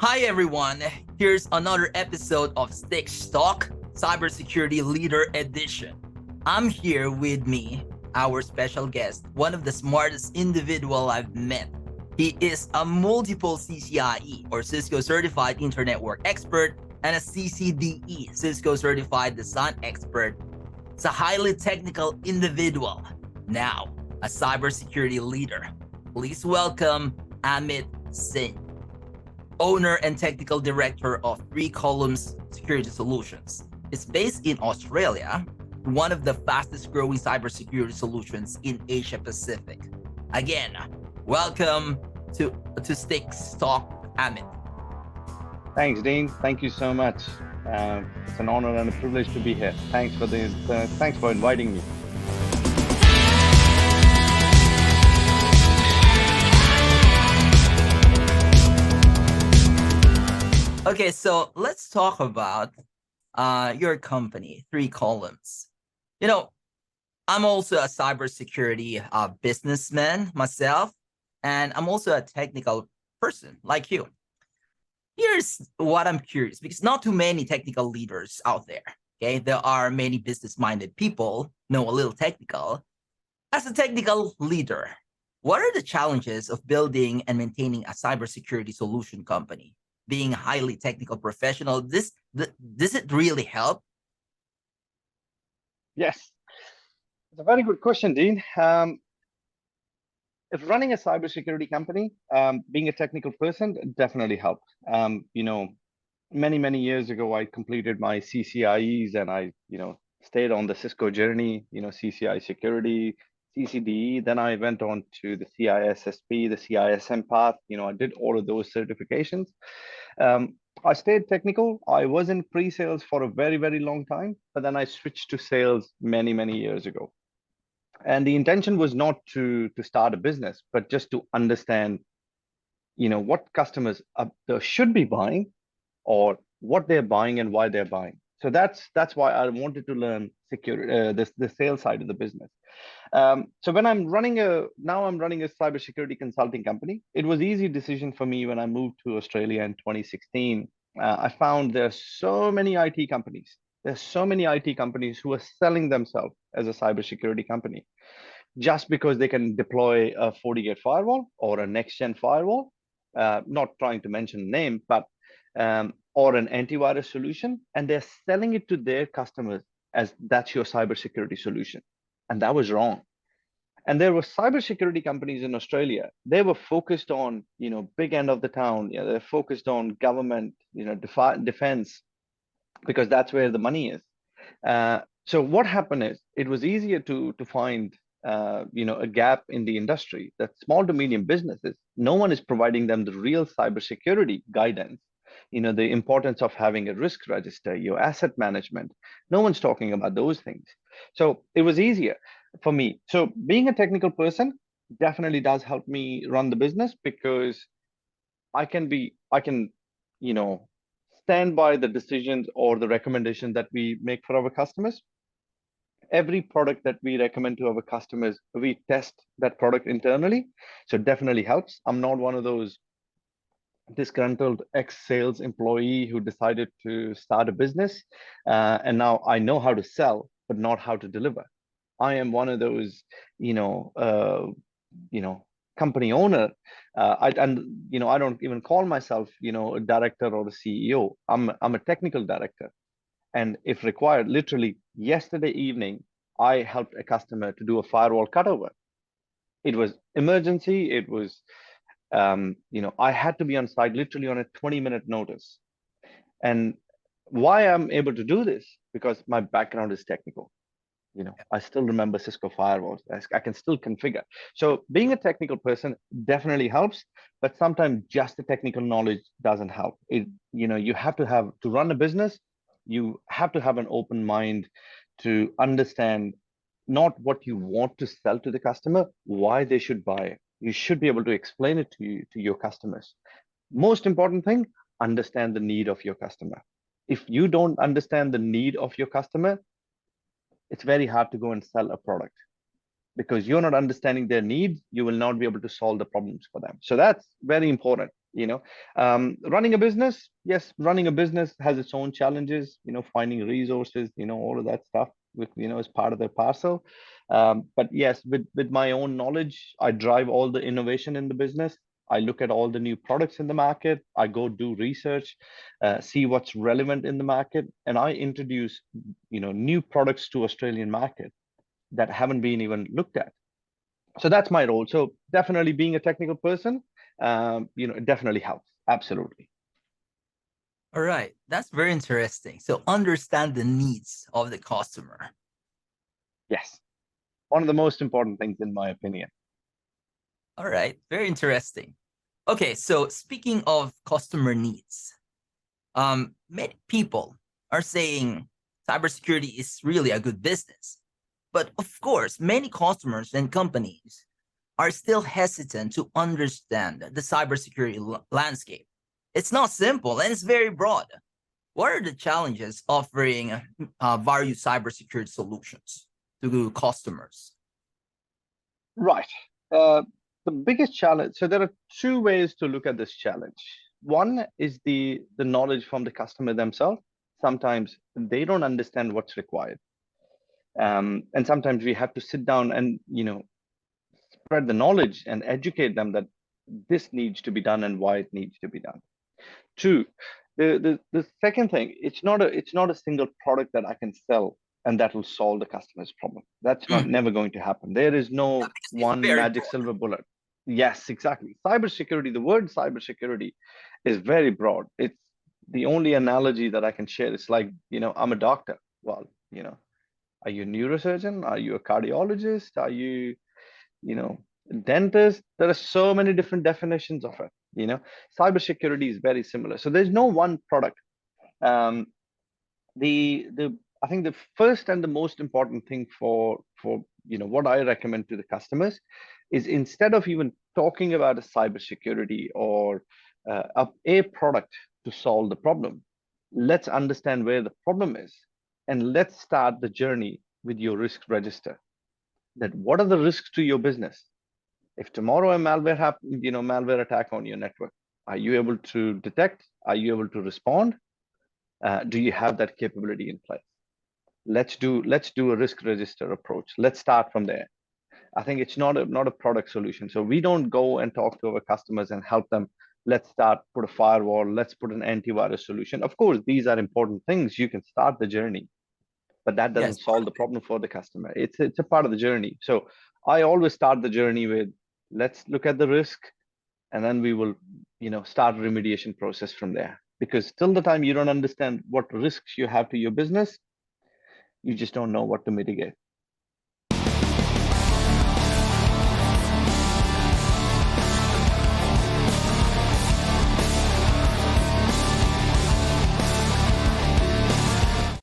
Hi everyone, here's another episode of Styx Talk, Cybersecurity Leader Edition. I'm here with me, our special guest, one of the smartest individual I've met. He is a multiple CCIE or Cisco Certified Internet Work Expert and a CCDE, Cisco Certified Design Expert. It's a highly technical individual, now a cybersecurity leader. Please welcome Amit Singh, owner and technical director of Three Columns Security Solutions. It's based in Australia, one of the fastest growing cybersecurity solutions in Asia Pacific. Again, welcome to Styx Talk, Amit. Thanks, Dean. Thank you so much. It's an honor and a privilege to be here. Thanks for inviting me. Okay, so let's talk about your company, Three Columns. You know, I'm also a cybersecurity businessman myself, and I'm also a technical person like you. Here's what I'm curious, because not too many technical leaders out there. Okay, there are many business-minded people, know a little technical. As a technical leader, what are the challenges of building and maintaining a cybersecurity solution company? Being a highly technical professional, does it really help? Yes, it's a very good question, Dean. If running a cybersecurity company, being a technical person definitely helps. Many years ago, I completed my CCIEs and I stayed on the Cisco journey. CCI security, CCDE. Then I went on to the CISSP, the CISM path. I did all of those certifications. Um, I stayed technical. I was in pre-sales for a very long time, but then I switched to sales many years ago. And the intention was not to start a business, but just to understand, what customers should be buying or what they're buying and why they're buying. So that's why I wanted to learn security, the sales side of the business. So when I'm running a cybersecurity consulting company. It was easy decision for me when I moved to Australia in 2016. I found there's so many IT companies. There's so many IT companies who are selling themselves as a cybersecurity company just because they can deploy a 40-gate firewall or a next-gen firewall. Not trying to mention name, but or an antivirus solution, and they're selling it to their customers as that's your cybersecurity solution, and that was wrong. And there were cybersecurity companies in Australia. They were focused on, big end of the town. They're focused on government, defense, because that's where the money is. So what happened is it was easier to find, a gap in the industry that small to medium businesses, no one is providing them the real cybersecurity guidance. The importance of having a risk register, your asset management. No one's talking about those things. So it was easier for me. So being a technical person definitely does help me run the business because I can, you know, stand by the decisions or the recommendation that we make for our customers. Every product that we recommend to our customers, we test that product internally. So it definitely helps. I'm not one of those disgruntled ex-sales employee who decided to start a business, and now I know how to sell, but not how to deliver. I am one of those, you know, uh, you know, company owner. I don't even call myself, a director or a CEO. I'm a technical director, and if required, literally yesterday evening, I helped a customer to do a firewall cutover. It was emergency. It was I had to be on site literally on a 20-minute notice. And why I'm able to do this? Because my background is technical. I still remember Cisco firewalls. I can still configure. So being a technical person definitely helps, but sometimes just the technical knowledge doesn't help. You have to run a business, you have to have an open mind to understand not what you want to sell to the customer, why they should buy it. You should be able to explain it to your customers. Most important thing, understand the need of your customer. If you don't understand the need of your customer, it's very hard to go and sell a product because you're not understanding their needs. You will not be able to solve the problems for them. So that's very important. Running a business, yes, running a business has its own challenges, finding resources, all of that stuff with, as part of the parcel. But yes, with my own knowledge, I drive all the innovation in the business. I look at all the new products in the market. I go do research, see what's relevant in the market, and I introduce, new products to Australian market that haven't been even looked at. So that's my role. So definitely being a technical person, it definitely helps. Absolutely. All right, that's very interesting. So understand the needs of the customer. Yes. One of the most important things, in my opinion. All right, very interesting. Okay, so speaking of customer needs, many people are saying cybersecurity is really a good business. But of course, many customers and companies are still hesitant to understand the cybersecurity landscape. It's not simple and it's very broad. What are the challenges offering various cybersecurity solutions to customers? Right. The biggest challenge. So there are two ways to look at this challenge. One is the knowledge from the customer themselves. Sometimes they don't understand what's required, and sometimes we have to sit down and spread the knowledge and educate them that this needs to be done and why it needs to be done. Two, the second thing, it's not a single product that I can sell and that will solve the customer's problem. That's not Mm, never going to happen. There is yeah, no because it's one very magic broad. silver bullet. Yes, exactly. Cybersecurity, the word cybersecurity is very broad. It's the only analogy that I can share. It's like, I'm a doctor. Well, are you a neurosurgeon? Are you a cardiologist? Are you, you know, dentist? There are so many different definitions of it. Cybersecurity is very similar. So there's no one product. Um, the I think the first and the most important thing for what I recommend to the customers is, instead of even talking about a cybersecurity or a product to solve the problem, let's understand where the problem is, and let's start the journey with your risk register. That what are the risks to your business? If tomorrow a malware attack on your network, are you able to detect? Are you able to respond? Do you have that capability in place? Let's do a risk register approach. Let's start from there. I think it's not a product solution. So we don't go and talk to our customers and help them. Let's start put a firewall. Let's put an antivirus solution. Of course, these are important things. You can start the journey, but that Yes, doesn't part solve of the it. problem for the customer. It's a part of the journey. So I always start the journey with, let's look at the risk, and then we will start remediation process from there. Because till the time you don't understand what risks you have to your business, you just don't know what to mitigate.